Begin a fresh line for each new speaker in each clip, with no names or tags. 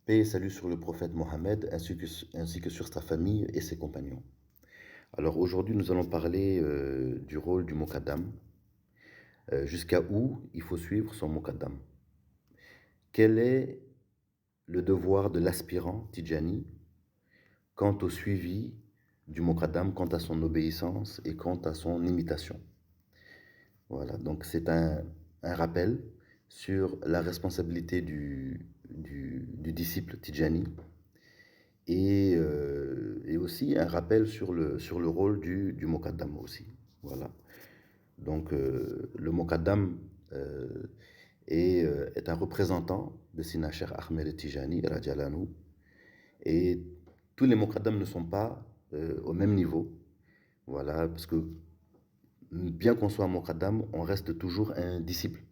Paix et salut sur le prophète Mohammed ainsi que sur sa famille et ses compagnons. Alors aujourd'hui, nous allons parler du rôle du Mokaddam, jusqu'à où il faut suivre son Mokaddam. Quel est le devoir de l'aspirant Tijani quant au suivi du Mokaddam, quant à son obéissance et quant à son imitation? Voilà, donc c'est un rappel sur la responsabilité du disciple Tijani et aussi un rappel sur le rôle du Mokaddam aussi. Voilà. Donc, le Mokaddam est un représentant de Sinacher Ahmed Tijani, radiallahu anhu, et tous les Mokaddam ne sont pas au même niveau. Voilà, parce que bien qu'on soit un Mokaddam, on reste toujours un disciple.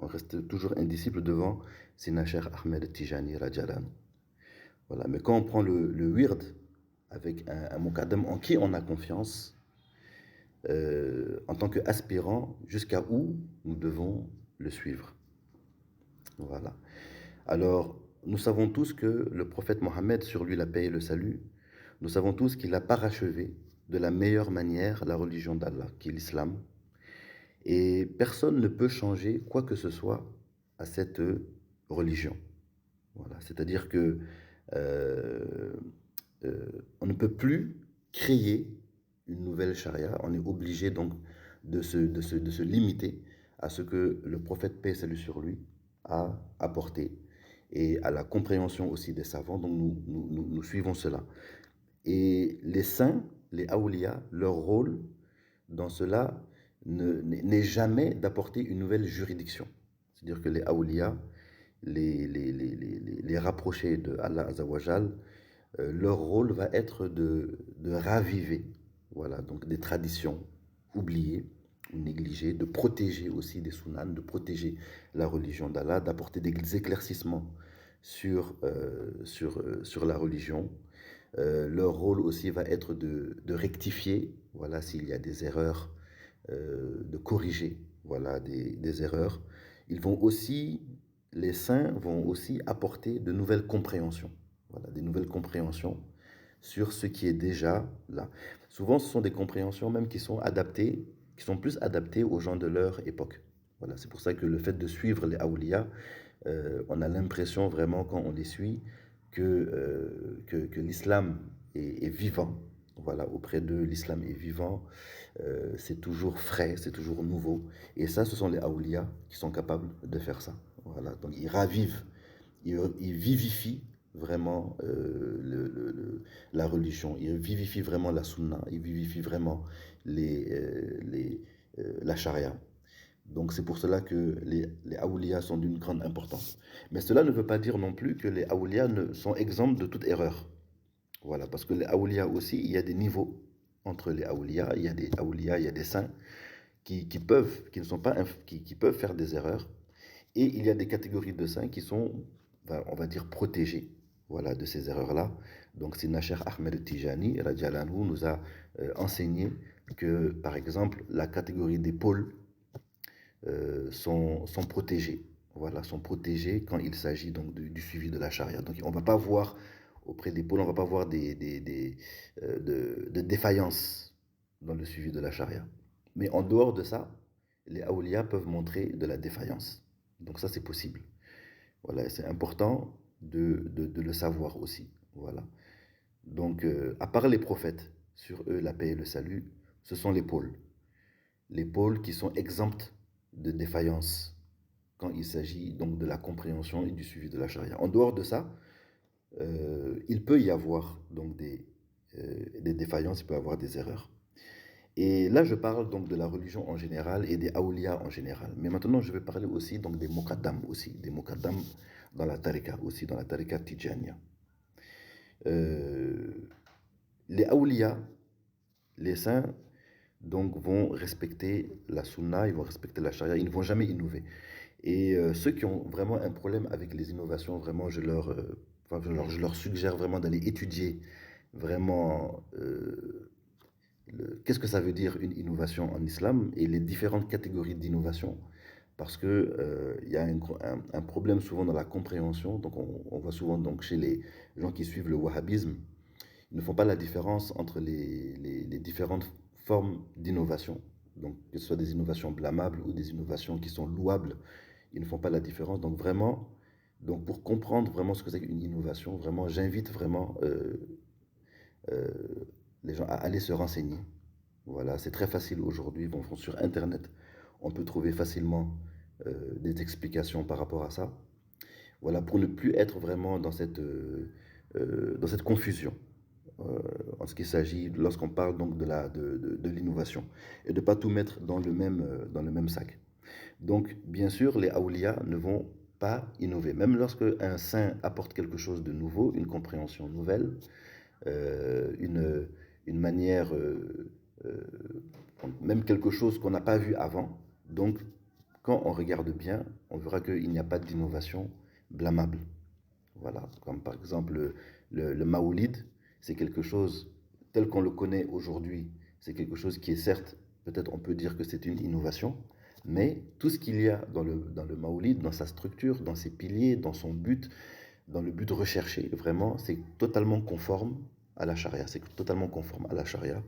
On reste toujours un disciple devant Sinacher Ahmed Tijani, radiallahu anhu. Voilà. Mais quand on prend le wird avec un Mokaddam en qui on a confiance, en tant qu'aspirant, jusqu'à où nous devons le suivre. Voilà. Alors, nous savons tous que le prophète Mohammed, sur lui la paix et le salut, nous savons tous qu'il a parachevé de la meilleure manière la religion d'Allah, qui est l'islam. Et personne ne peut changer quoi que ce soit à cette religion. Voilà. C'est-à-dire que euh, on ne peut plus créer une nouvelle charia. On est obligé donc de se limiter à ce que le prophète, paix et salut sur lui, a apporté et à la compréhension aussi des savants. Donc nous suivons cela. Et les saints, les awliya, leur rôle dans cela n'est jamais d'apporter une nouvelle juridiction. C'est-à-dire que les awliya, les rapprochés de Allah Azawajal, leur rôle va être de raviver, voilà, donc des traditions oubliées ou négligées, de protéger aussi des sunnans, de protéger la religion d'Allah, d'apporter des éclaircissements sur la religion. Leur rôle aussi va être de rectifier, voilà, s'il y a des erreurs, de corriger, voilà, des erreurs. Ils vont aussi, les saints vont aussi apporter de nouvelles compréhensions, voilà, des nouvelles compréhensions sur ce qui est déjà là. Souvent, ce sont des compréhensions même qui sont adaptées, qui sont plus adaptées aux gens de leur époque. Voilà, c'est pour ça que le fait de suivre les awliya, on a l'impression vraiment quand on les suit que l'islam est vivant. Voilà, auprès d'eux, l'islam est vivant, c'est toujours frais, c'est toujours nouveau. Et ça, ce sont les awliya qui sont capables de faire ça. Voilà, donc ils ravivent, ils vivifient vraiment la religion, ils vivifient vraiment la sunna, ils vivifient vraiment la charia. Donc c'est pour cela que les awliya sont d'une grande importance. Mais cela ne veut pas dire non plus que les awliya sont exempts de toute erreur. Voilà, parce que les awliya aussi, il y a des niveaux entre les awliya. Il y a des awliya, il y a des saints qui ne sont pas, qui peuvent faire des erreurs. Et il y a des catégories de saints qui sont, on va dire, protégés, voilà, de ces erreurs-là. Donc, Sina Cheikh Ahmed Tijani, radiallahu anhu, nous a enseigné que, par exemple, la catégorie des pôles sont protégés. Voilà, sont protégés quand il s'agit donc du suivi de la charia. Donc on ne va pas voir auprès des pôles, on ne va pas voir de défaillances dans le suivi de la charia. Mais en dehors de ça, les awliya peuvent montrer de la défaillance. Donc ça, c'est possible. Voilà, c'est important de le savoir aussi. Voilà. Donc, à part les prophètes, sur eux, la paix et le salut, ce sont les pôles. Les pôles qui sont exempts de défaillance quand il s'agit donc de la compréhension et du suivi de la charia. En dehors de ça, il peut y avoir donc des défaillances, il peut y avoir des erreurs. Et là, je parle donc de la religion en général et des awliya en général. Mais maintenant, je vais parler aussi donc des mokaddam aussi, des mokaddam dans la tariqa aussi, dans la tariqa tijaniya. Euh, les awliya, les saints, donc vont respecter la sunna, ils vont respecter la charia, ils ne vont jamais innover. Et ceux qui ont vraiment un problème avec les innovations, vraiment, enfin, je leur suggère vraiment d'aller étudier vraiment qu'est-ce que ça veut dire une innovation en islam et les différentes catégories d'innovation. parce que il y a un problème souvent dans la compréhension. Donc on voit souvent donc, chez les gens qui suivent le wahhabisme, ils ne font pas la différence entre les différentes formes d'innovation. Donc que ce soit des innovations blâmables ou des innovations qui sont louables, ils ne font pas la différence. Donc vraiment, donc pour comprendre vraiment ce que c'est qu'une innovation, vraiment, j'invite vraiment euh, les gens à aller se renseigner. Voilà, c'est très facile aujourd'hui. Bon, sur Internet, on peut trouver facilement des explications par rapport à ça. Voilà, pour ne plus être vraiment dans cette confusion en ce qu'il s'agit lorsqu'on parle donc de l'innovation et de ne pas tout mettre dans le même sac. Donc, bien sûr, les awliya ne vont pas innover. Même lorsque un saint apporte quelque chose de nouveau, une compréhension nouvelle, euh, une, une manière, euh, même quelque chose qu'on n'a pas vu avant. Donc, quand on regarde bien, on verra qu'il n'y a pas d'innovation blâmable. Voilà, comme par exemple le Maoulid, c'est quelque chose tel qu'on le connaît aujourd'hui, c'est quelque chose qui est certes, peut-être on peut dire que c'est une innovation, mais tout ce qu'il y a dans le Maoulid, dans sa structure, dans ses piliers, dans son but, dans le but recherché, vraiment, c'est totalement conforme à la charia. C'est totalement conforme à la charia.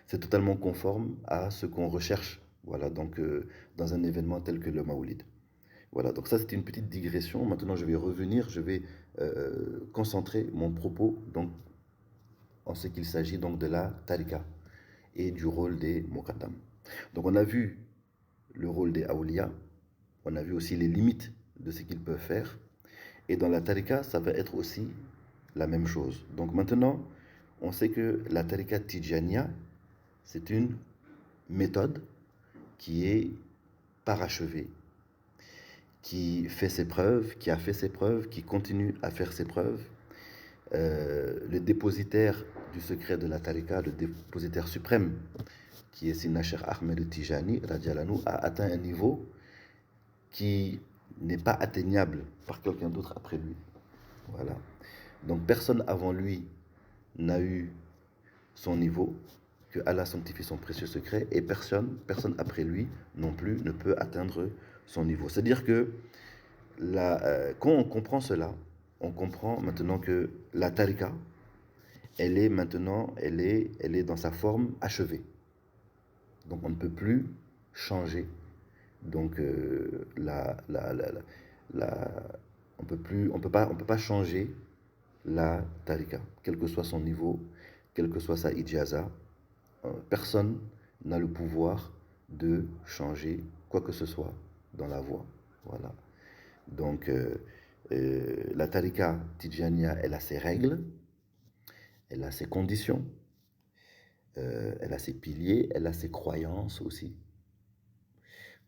C'est totalement conforme à ce qu'on recherche. Voilà, donc dans un événement tel que le Maoulid. Voilà, donc ça c'était une petite digression. Maintenant je vais revenir, je vais concentrer mon propos donc, en ce qu'il s'agit donc de la tarika et du rôle des muqaddam. Donc on a vu le rôle des awliya, on a vu aussi les limites de ce qu'ils peuvent faire. Et dans la tarika, ça va être aussi la même chose. Donc maintenant, on sait que la tarika Tijaniya, c'est une méthode qui est parachevée, qui fait ses preuves, qui a fait ses preuves, qui continue à faire ses preuves. Le dépositaire du secret de la tarika, le dépositaire suprême, qui est Sina Cheikh Ahmed Tijani, radiallahu, a atteint un niveau qui n'est pas atteignable par quelqu'un d'autre après lui. Voilà. Donc personne avant lui n'a eu son niveau, que Allah sanctifie son précieux secret, et personne après lui non plus ne peut atteindre son niveau. C'est-à-dire que quand on comprend cela, on comprend maintenant que la tarika, elle est dans sa forme achevée. Donc on ne peut plus changer. Donc on peut pas changer la tarika, quel que soit son niveau, quelle que soit sa ijaza. Personne n'a le pouvoir de changer quoi que ce soit dans la voie. Voilà. Donc la tarika Tijaniya, elle a ses règles, elle a ses conditions, elle a ses piliers, elle a ses croyances aussi.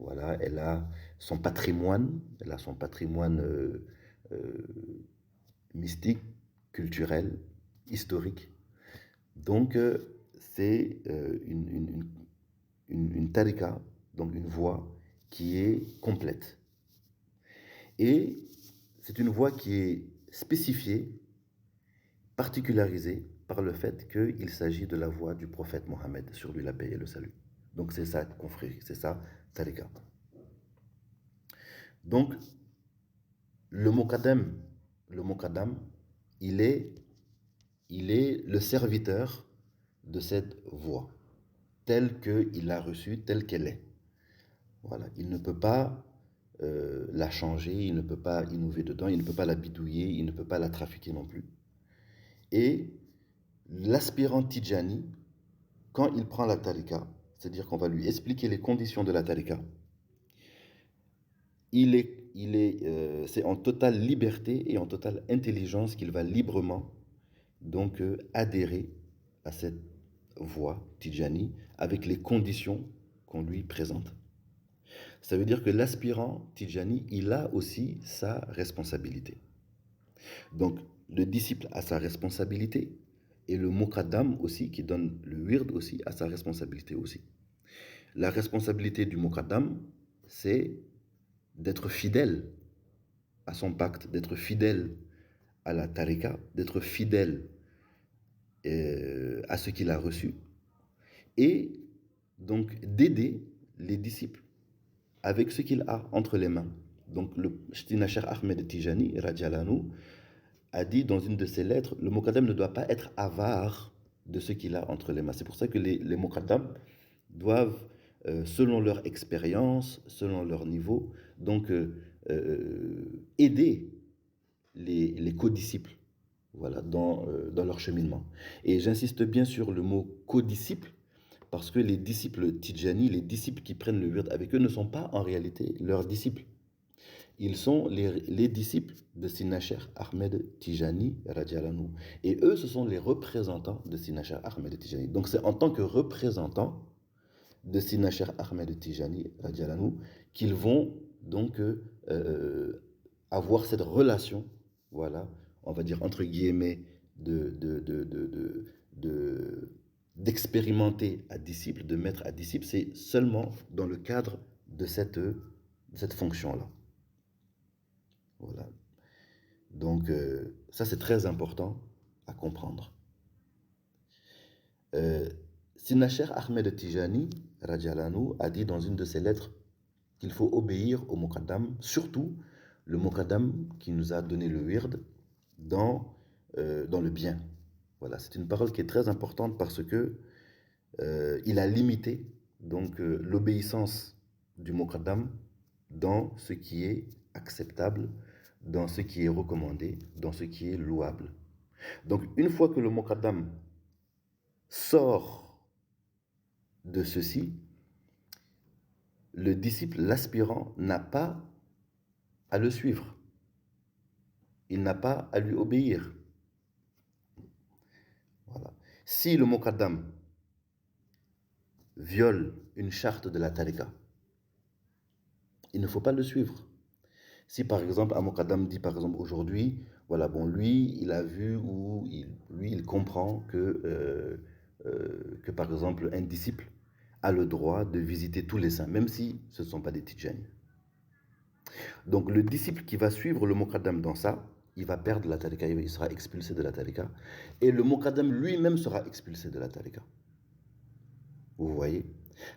Voilà, elle a son patrimoine mystique, culturel, historique. Donc, c'est une tarika, donc une voie qui est complète. Et c'est une voie qui est spécifiée, particularisée par le fait qu'il s'agit de la voie du prophète Mohammed, sur lui la paix et le salut. Donc c'est ça, confrérie, c'est ça, tarika. Donc, le Mokadam, il est, il est le serviteur de cette voie, telle qu'il l'a reçue, telle qu'elle est. Voilà, il ne peut pas la changer, il ne peut pas innover dedans, il ne peut pas la bidouiller, il ne peut pas la trafiquer non plus. Et l'aspirant Tijani, quand il prend la tarika, c'est-à-dire qu'on va lui expliquer les conditions de la tarika, c'est en totale liberté et en totale intelligence qu'il va librement donc adhérer à cette voie Tijani avec les conditions qu'on lui présente. Ça veut dire que l'aspirant Tijani, il a aussi sa responsabilité. Donc le disciple a sa responsabilité et le Muqaddam aussi, qui donne le wird aussi, a sa responsabilité aussi. La responsabilité du Muqaddam, c'est d'être fidèle à son pacte, d'être fidèle à la tarika, d'être fidèle à ce qu'il a reçu, et donc d'aider les disciples avec ce qu'il a entre les mains. Donc le Stina Cheikh Ahmed Tijani, Radjalanu, a dit dans une de ses lettres, le Mokaddam ne doit pas être avare de ce qu'il a entre les mains. C'est pour ça que les Mokaddam doivent, selon leur expérience, selon leur niveau, donc aider les codisciples, voilà, dans leur cheminement. Et j'insiste bien sur le mot codisciple, parce que les disciples Tidjani, les disciples qui prennent le wird avec eux, ne sont pas en réalité leurs disciples. Ils sont les disciples de Sinacher Ahmed Tijani Radjalanu. Et eux, ce sont les représentants de Sinacher Ahmed Tijani. Donc c'est en tant que représentants de Sinacher Ahmed Tijani Radjalanu qu'ils vont donc avoir cette relation, voilà, on va dire entre guillemets, d'expérimenter à disciple, de maître à disciple, c'est seulement dans le cadre de cette fonction-là. Voilà. Donc, ça, c'est très important à comprendre. Sinacher Ahmed Tijani, Radjalanu, a dit dans une de ses lettres qu'il faut obéir au Mokaddam, surtout le Mokaddam qui nous a donné le wird dans le bien. Voilà, c'est une parole qui est très importante parce que il a limité donc l'obéissance du Mokaddam dans ce qui est acceptable, dans ce qui est recommandé, dans ce qui est louable. Donc une fois que le Mokaddam sort de ceci, le disciple, l'aspirant, n'a pas à le suivre. Il n'a pas à lui obéir. Voilà. Si le Mokaddam viole une charte de la tariqa, il ne faut pas le suivre. Si par exemple un Mokaddam dit par exemple aujourd'hui, voilà, bon, lui, il a vu ou il comprend que par exemple un disciple a le droit de visiter tous les saints, même si ce ne sont pas des Tidjani. Donc le disciple qui va suivre le Mokaddam dans ça, il va perdre la tariqa, il sera expulsé de la tariqa, et le Mokaddam lui-même sera expulsé de la tariqa. Vous voyez?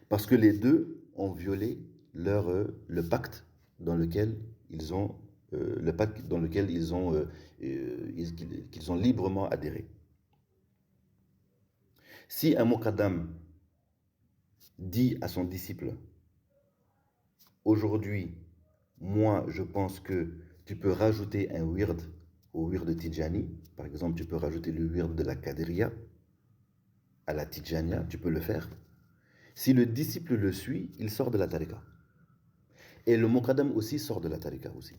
Parce que les deux ont violé le pacte dans lequel ils ont qu'ils ont librement adhéré. Si un Mokaddam dit à son disciple, aujourd'hui, moi je pense que tu peux rajouter un wird au wird de Tidjani, par exemple tu peux rajouter le wird de la Qadiriya à la Tidjaniya, tu peux le faire. Si le disciple le suit, il sort de la tariqa. Et le Mokaddam aussi sort de la tariqa aussi.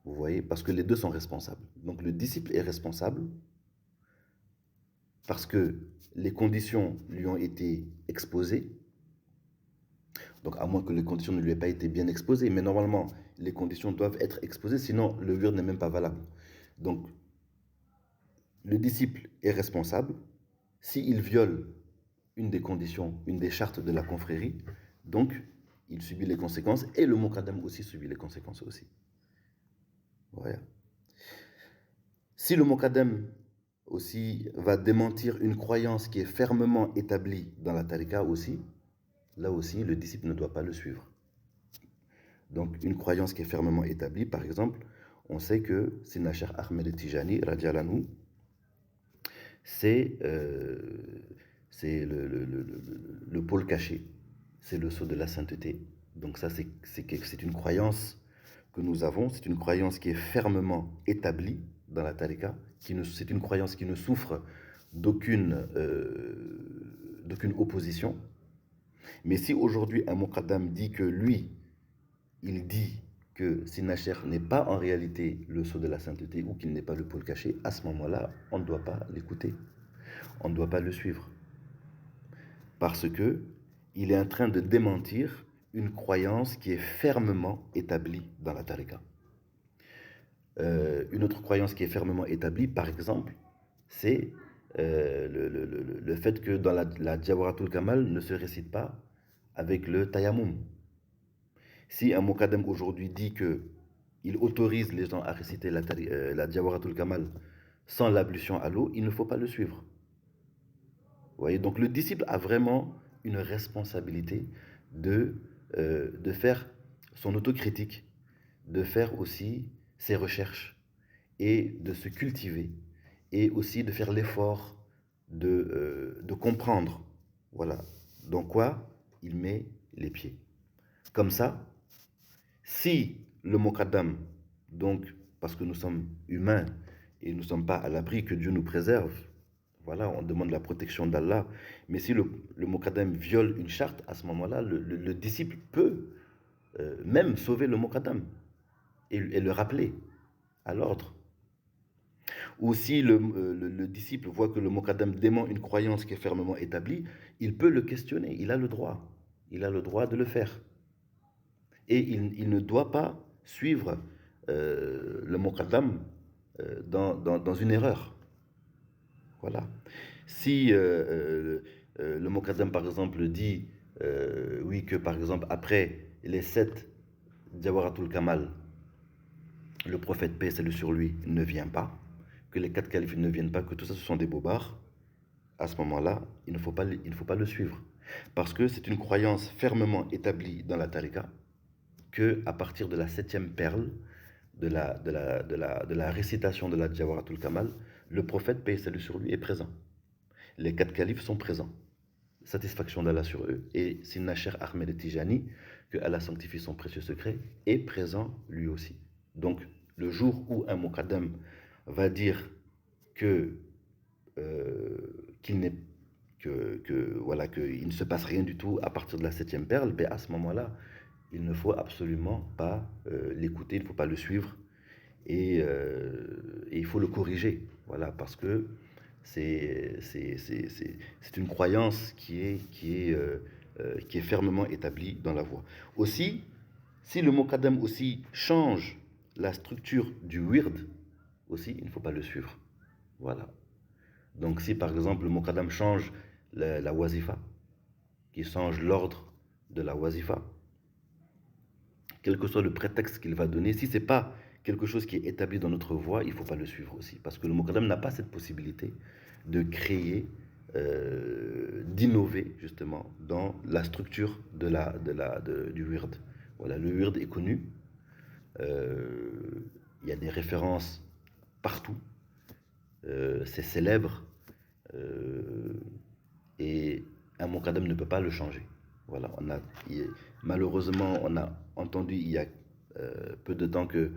Vous voyez, parce que les deux sont responsables. Donc le disciple est responsable parce que les conditions lui ont été exposées. Donc à moins que les conditions ne lui aient pas été bien exposées, mais normalement les conditions doivent être exposées, sinon le wird n'est même pas valable. Donc le disciple est responsable. S'il viole une des conditions, une des chartes de la confrérie, donc il subit les conséquences et le Mokaddam aussi subit les conséquences aussi. Voilà. Si le Mokaddam aussi va démentir une croyance qui est fermement établie dans la tariqa aussi, là aussi le disciple ne doit pas le suivre. Donc une croyance qui est fermement établie, par exemple, on sait que Sinacher Ahmed Tijani, Radjalanu, c'est le pôle caché, c'est le sceau de la sainteté. Donc ça, c'est une croyance que nous avons, c'est une croyance qui est fermement établie dans la tariqa, c'est une croyance qui ne souffre d'aucune opposition. Mais si aujourd'hui un Mokaddam dit que lui, il dit que Sinacher n'est pas en réalité le sceau de la sainteté ou qu'il n'est pas le pôle caché, à ce moment-là, on ne doit pas l'écouter. On ne doit pas le suivre. Parce que il est en train de démentir une croyance qui est fermement établie dans la tariqa. Une autre croyance qui est fermement établie, par exemple, c'est le fait que dans la Jawharatul Kamal ne se récite pas avec le tayammum. Si un Mokaddam aujourd'hui dit qu'il autorise les gens à réciter la Jawharatul Kamal sans l'ablution à l'eau, il ne faut pas le suivre. Vous voyez, donc le disciple a vraiment une responsabilité de de faire son autocritique, de faire aussi ses recherches et de se cultiver et aussi de faire l'effort de comprendre, voilà, dans quoi il met les pieds. Comme ça, si le Mokaddam, donc parce que nous sommes humains et nous ne sommes pas à l'abri, que Dieu nous préserve, voilà, on demande la protection d'Allah, mais si le Mokaddam viole une charte, à ce moment-là, le disciple peut même sauver le Mokaddam et le rappeler à l'ordre. Ou si le disciple voit que le Mokaddam dément une croyance qui est fermement établie, il peut le questionner, il a le droit. Il a le droit de le faire. Et il ne doit pas suivre le Mokaddam dans une erreur. Voilà. Si le Mokaddam, par exemple, dit oui, que par exemple, après les 7 Jawaratul Kamal, le prophète paix salut sur lui ne vient pas, que les 4 califes ne viennent pas, que tout ça ce sont des bobards, à ce moment-là, il ne faut pas le suivre. Parce que c'est une croyance fermement établie dans la tariqa que à partir de la 7e perle de la récitation de la Jawaratul Kamal, le prophète paix salut sur lui est présent. Les 4 califes sont présents. Satisfaction d'Allah sur eux. Et Sinna Cheikh Ahmed Tijani, que Allah sanctifie son précieux secret, est présent lui aussi. Donc, le jour où un Muqaddam va dire que qu'il n'est voilà, qu'il ne se passe rien du tout à partir de la 7e perle, ben à ce moment-là, il ne faut absolument pas l'écouter, il ne faut pas le suivre et il faut le corriger. Voilà, parce que c'est une croyance qui est fermement établie dans la voie. Aussi, si le Mokaddam aussi change la structure du wird, aussi, il ne faut pas le suivre. Voilà. Donc si par exemple le Mokaddam change la wazifa, qui change l'ordre de la wazifa, quel que soit le prétexte qu'il va donner, si ce n'est pas quelque chose qui est établi dans notre voie, il ne faut pas le suivre aussi. Parce que le Mokaddam n'a pas cette possibilité de créer, d'innover justement dans la structure du wird. Voilà, le wird est connu, il y a des références partout, c'est célèbre, et un Mokaddam ne peut pas le changer. Voilà, malheureusement, on a entendu il y a peu de temps que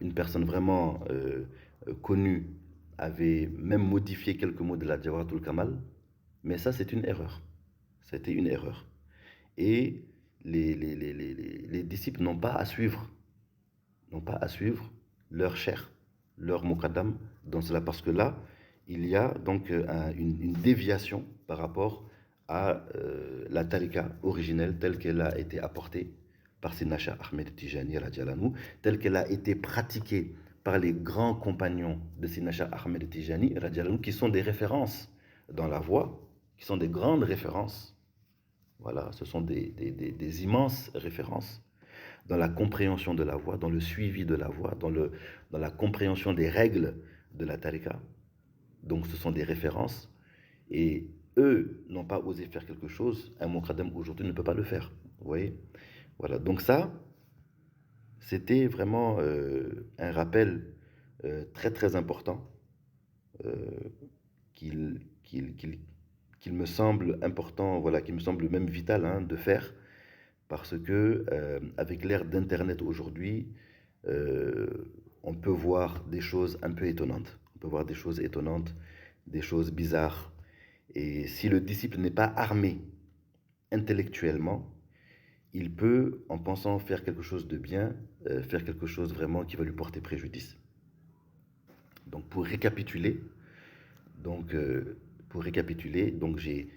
une personne vraiment connue avait même modifié quelques mots de la Jawaratul Kamal, mais ça c'est une erreur. C'était une erreur. Et les disciples n'ont pas à suivre, leur chair, leur Muqaddam dans cela, parce que là, il y a donc une déviation par rapport à la tariqa originelle telle qu'elle a été apportée par Sayyidina Cheikh Ahmed Tijani radiallahu anhu, telle qu'elle a été pratiquée par les grands compagnons de Sayyidina Cheikh Ahmed Tijani radiallahu anhu, qui sont des références dans la voie, qui sont des grandes références. Voilà, ce sont des immenses références dans la compréhension de la voie, dans le suivi de la voie, dans la compréhension des règles de la tariqa. Donc ce sont des références, et eux n'ont pas osé faire quelque chose, un Muqaddam aujourd'hui ne peut pas le faire. Vous voyez? Voilà, donc ça, c'était vraiment un rappel très très important qu'il me semble important, voilà, qu'il me semble même vital hein, de faire, parce que avec l'ère d'Internet aujourd'hui, on peut voir des choses un peu étonnantes. On peut voir des choses étonnantes, des choses bizarres. Et si le disciple n'est pas armé intellectuellement, il peut, en pensant faire quelque chose de bien, faire quelque chose vraiment qui va lui porter préjudice. Donc pour récapituler, donc j'ai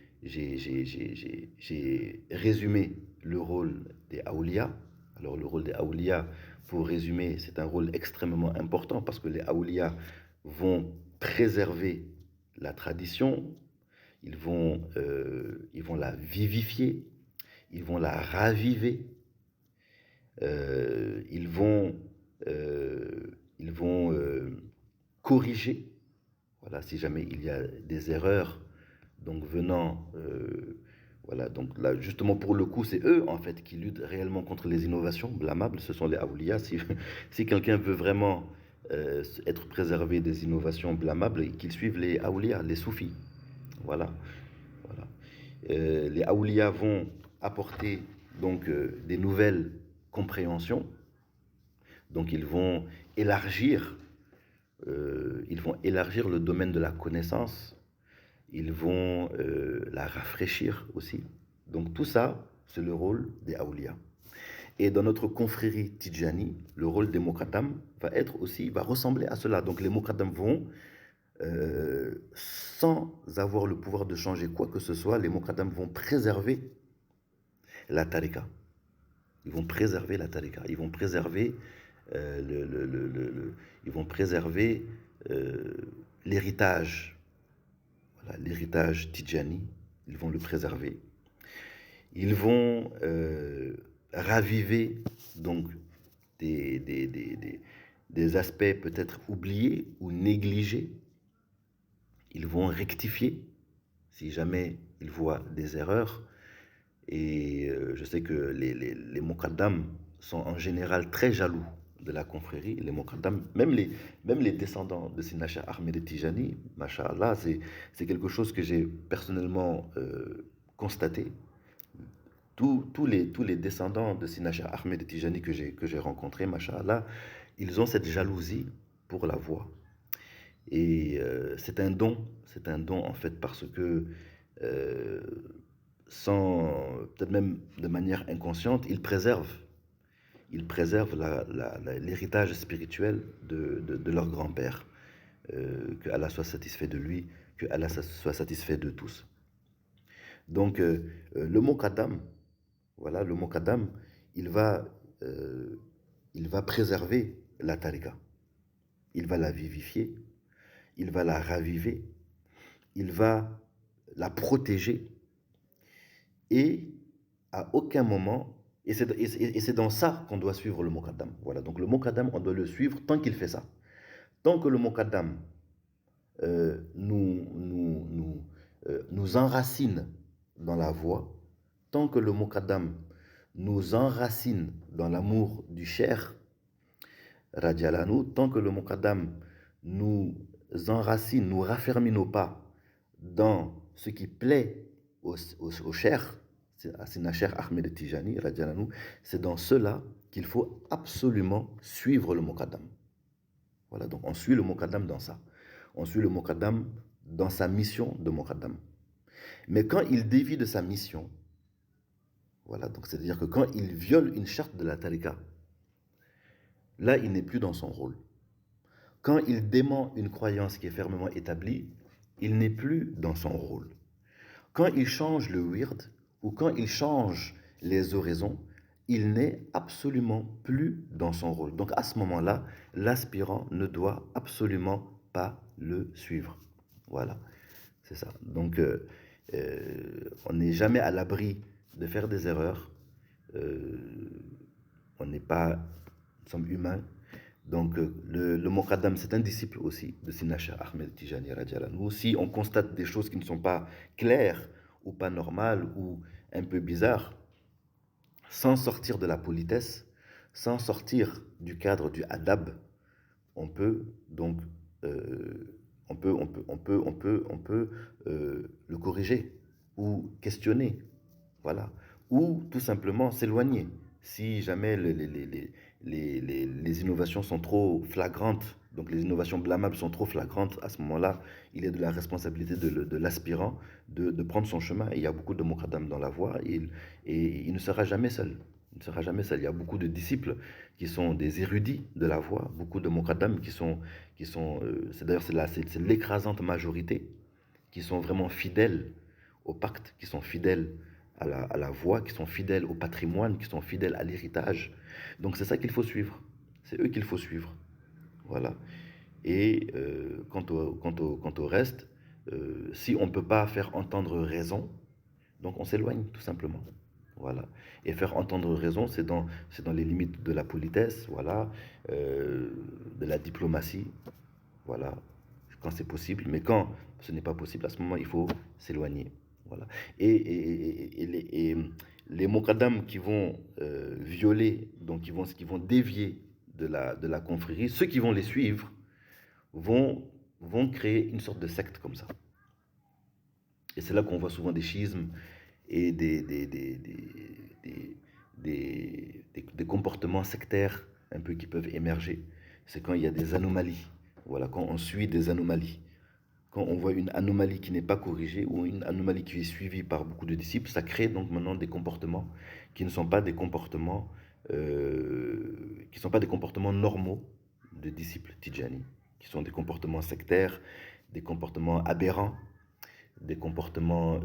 résumé le rôle des Aoulias. Alors le rôle des Aoulias, pour résumer, c'est un rôle extrêmement important parce que les Aoulias vont préserver la tradition, ils vont la vivifier, ils vont la raviver, ils vont corriger. Voilà, si jamais il y a des erreurs donc venant Voilà, donc là, justement, pour le coup, c'est eux, en fait, qui luttent réellement contre les innovations blâmables. Ce sont les Aoulias. Si, si quelqu'un veut vraiment être préservé des innovations blâmables, qu'il suive les Aoulias, les soufis. Voilà, voilà. Les Aoulias vont apporter donc des nouvelles compréhensions. Donc ils vont élargir le domaine de la connaissance. Ils vont la rafraîchir aussi. Donc tout ça, c'est le rôle des Aoulias. Et dans notre confrérie Tidjani, le rôle des Mokadam va ressembler à cela. Donc les Mokadam vont, sans avoir le pouvoir de changer quoi que ce soit, les Mokadam vont préserver la tariqa. Ils vont préserver la tariqa. Ils vont préserver ils vont préserver l'héritage. Voilà, l'héritage Tidjani, ils vont le préserver. Ils vont raviver donc des aspects peut-être oubliés ou négligés. Ils vont rectifier si jamais ils voient des erreurs. Et je sais que les Mokaddam sont en général très jaloux de la confrérie. Les Mokaddam, même les descendants de Sina Cheikh Ahmed Tijani, Masha'Allah, c'est quelque chose que j'ai personnellement constaté. Tous les descendants de Sina Cheikh Ahmed Tijani que j'ai rencontrés, Masha'Allah, ils ont cette jalousie pour la voix. Et c'est un don en fait, parce que peut-être même de manière inconsciente, ils préservent l'héritage spirituel de leur grand-père. Que Allah soit satisfait de lui, que Allah soit satisfait de tous. Donc le mot Kadam, voilà, le mot Kadam, il va préserver la tariqa. Il va la vivifier, il va la raviver, il va la protéger. Et à aucun moment, et c'est dans ça qu'on doit suivre le Mokaddam. Voilà, donc le Mokaddam, on doit le suivre tant qu'il fait ça. Tant que le Mokaddam nous enracine dans la voie, tant que le Mokaddam nous enracine dans l'amour du cher, Radiallahu, tant que le Mokaddam nous enracine, nous raffermit nos pas dans ce qui plaît au cher, à Sina Cheikh Ahmed Tijani, Radiallahu, c'est dans cela qu'il faut absolument suivre le Mokaddam. Voilà, donc on suit le Mokaddam dans ça. On suit le Mokaddam dans sa mission de Mokaddam. Mais quand il dévie de sa mission, voilà, donc c'est-à-dire que quand il viole une charte de la tariqa, là, il n'est plus dans son rôle. Quand il dément une croyance qui est fermement établie, il n'est plus dans son rôle. Quand il change le wird ou quand il change les oraisons, il n'est absolument plus dans son rôle. Donc à ce moment-là, l'aspirant ne doit absolument pas le suivre. Voilà, c'est ça. Donc on n'est jamais à l'abri de faire des erreurs. On n'est pas, nous sommes humains. Donc le Mokaddam, c'est un disciple aussi de Sina Cheikh Ahmed Tijani Radiallahu. Nous aussi, on constate des choses qui ne sont pas claires ou pas normales ou un peu bizarres, sans sortir de la politesse, sans sortir du cadre du adab, on peut donc le corriger ou questionner, voilà, ou tout simplement s'éloigner. Si jamais les innovations sont trop flagrantes, donc les innovations blâmables sont trop flagrantes, à ce moment-là, il est de la responsabilité de l'aspirant de prendre son chemin. Et il y a beaucoup de Mokaddam dans la voie et il ne sera jamais seul. Il ne sera jamais seul. Il y a beaucoup de disciples qui sont des érudits de la voie, beaucoup de Mokaddam c'est d'ailleurs c'est l'écrasante majorité, qui sont vraiment fidèles au pacte, qui sont fidèles à la voie, qui sont fidèles au patrimoine, qui sont fidèles à l'héritage. Donc c'est ça qu'il faut suivre. C'est eux qu'il faut suivre. Voilà. Et quant au reste, si on ne peut pas faire entendre raison, donc on s'éloigne tout simplement. Voilà. Et faire entendre raison, c'est dans les limites de la politesse, voilà, de la diplomatie, voilà, quand c'est possible. Mais quand ce n'est pas possible, à ce moment, il faut s'éloigner. Voilà. Et les muqaddam qui vont violer, donc qui vont dévier de la confrérie, ceux qui vont les suivre vont créer une sorte de secte comme ça. Et c'est là qu'on voit souvent des schismes et des comportements sectaires un peu qui peuvent émerger. C'est quand il y a des anomalies. Voilà, quand on suit des anomalies. Quand on voit une anomalie qui n'est pas corrigée ou une anomalie qui est suivie par beaucoup de disciples, ça crée donc maintenant des comportements qui ne sont pas des comportements, normaux de disciples Tidjani, qui sont des comportements sectaires, des comportements aberrants, des comportements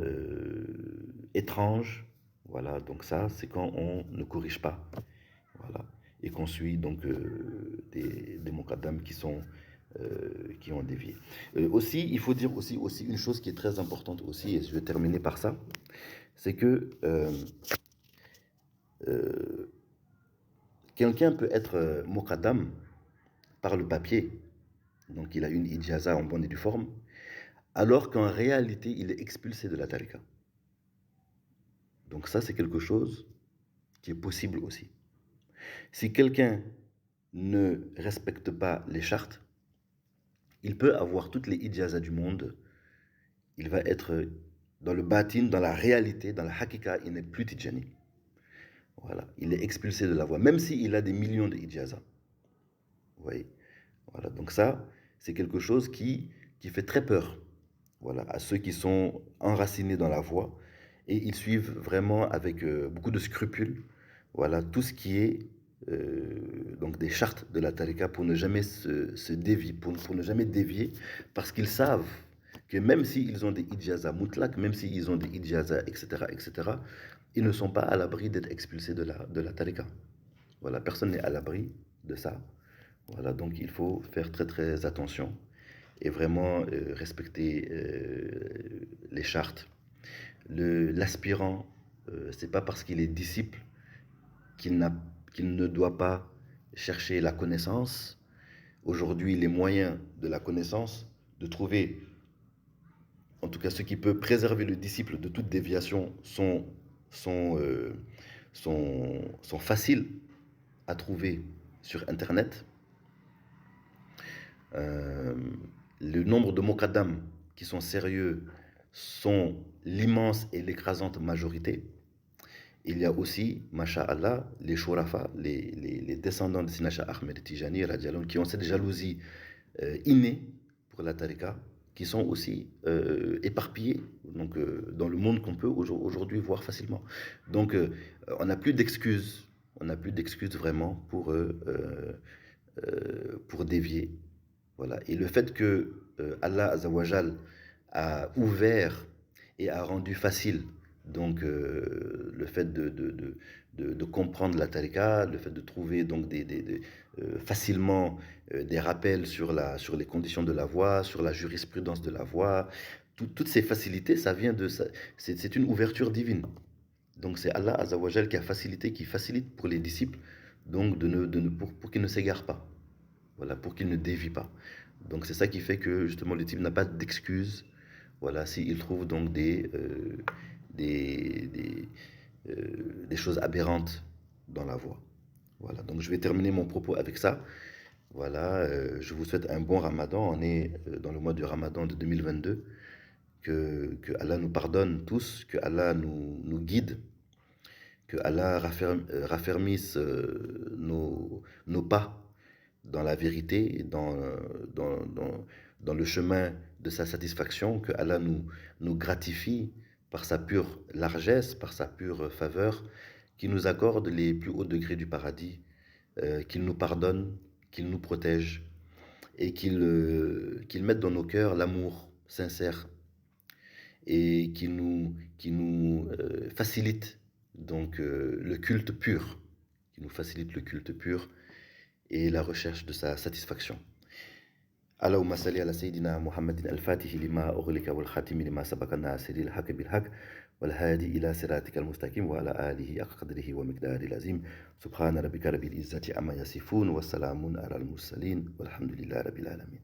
étranges. Voilà, donc ça, c'est quand on ne corrige pas. Voilà, et qu'on suit donc des muqaddam qui ont dévié. Aussi, il faut dire aussi une chose qui est très importante aussi, et je vais terminer par ça, c'est que quelqu'un peut être muqaddam par le papier, donc il a une ijaza en bonne et due forme, alors qu'en réalité, il est expulsé de la tariqa. Donc ça, c'est quelque chose qui est possible aussi. Si quelqu'un ne respecte pas les chartes, il peut avoir toutes les ijazas du monde, il va être dans le batin, dans la réalité, dans la hakika, il n'est plus Tidjani. Voilà, il est expulsé de la voie, même s'il a des millions de ijazas. Vous voyez? Voilà, donc ça, c'est quelque chose qui fait très peur, voilà, à ceux qui sont enracinés dans la voie et ils suivent vraiment avec beaucoup de scrupules, voilà, tout ce qui est donc des chartes de la tariqa pour ne jamais se dévier, pour ne jamais dévier, parce qu'ils savent que même s'ils ont des ijazas mutlak, même s'ils ont des ijazas, etc., ils ne sont pas à l'abri d'être expulsés de la tariqa. Voilà, personne n'est à l'abri de ça. Voilà, donc il faut faire très très attention et vraiment respecter les chartes. L'aspirant, c'est pas parce qu'il est disciple qu'il ne doit pas chercher la connaissance. Aujourd'hui, les moyens de la connaissance, de trouver, en tout cas ce qui peut préserver le disciple de toute déviation, sont, sont faciles à trouver sur Internet. Le nombre de muqaddam qui sont sérieux sont l'immense et l'écrasante majorité. Il y a aussi, masha'Allah, les shurafa, les descendants de Sinacha Ahmed Tijani, qui ont cette jalousie innée pour la tariqa, qui sont aussi éparpillés donc, dans le monde qu'on peut aujourd'hui voir facilement. Donc, on n'a plus d'excuses, vraiment pour dévier. Voilà. Et le fait que Allah Azawajal a ouvert et a rendu facile donc le fait de comprendre la tariqa, le fait de trouver donc facilement des rappels sur les conditions de la voie, sur la jurisprudence de la voie, toutes ces facilités, ça vient de ça, c'est une ouverture divine. Donc c'est Allah Azawajal qui facilite pour les disciples donc pour qu'ils ne s'égarent pas. Voilà, pour qu'il ne dévie pas. Donc c'est ça qui fait que justement le type n'a pas d'excuse. Voilà, s'il trouve donc des, des, des choses aberrantes dans la voie. Voilà, donc je vais terminer mon propos avec ça. Voilà, je vous souhaite un bon ramadan. On est dans le mois du ramadan de 2022. Que Allah nous pardonne tous, que Allah nous guide, que Allah raffermisse nos pas dans la vérité, dans le chemin de sa satisfaction, que Allah nous gratifie par sa pure largesse, par sa pure faveur, qu'il nous accorde les plus hauts degrés du paradis, qu'il nous pardonne, qu'il nous protège et qu'il mette dans nos cœurs l'amour sincère et qui nous facilite donc le culte pur, qui nous facilite le culte pur et la recherche de sa satisfaction. اللهم صل على سيدنا محمد الفاتح لما أغلق والخاتم لما سبق الناصر الحق بالحق والهادي إلى صراطك المستقيم وعلى آله حق قدره ومقداره العظيم سبحان ربك رب العزة عما يصفون وسلام على المرسلين والحمد لله رب العالمين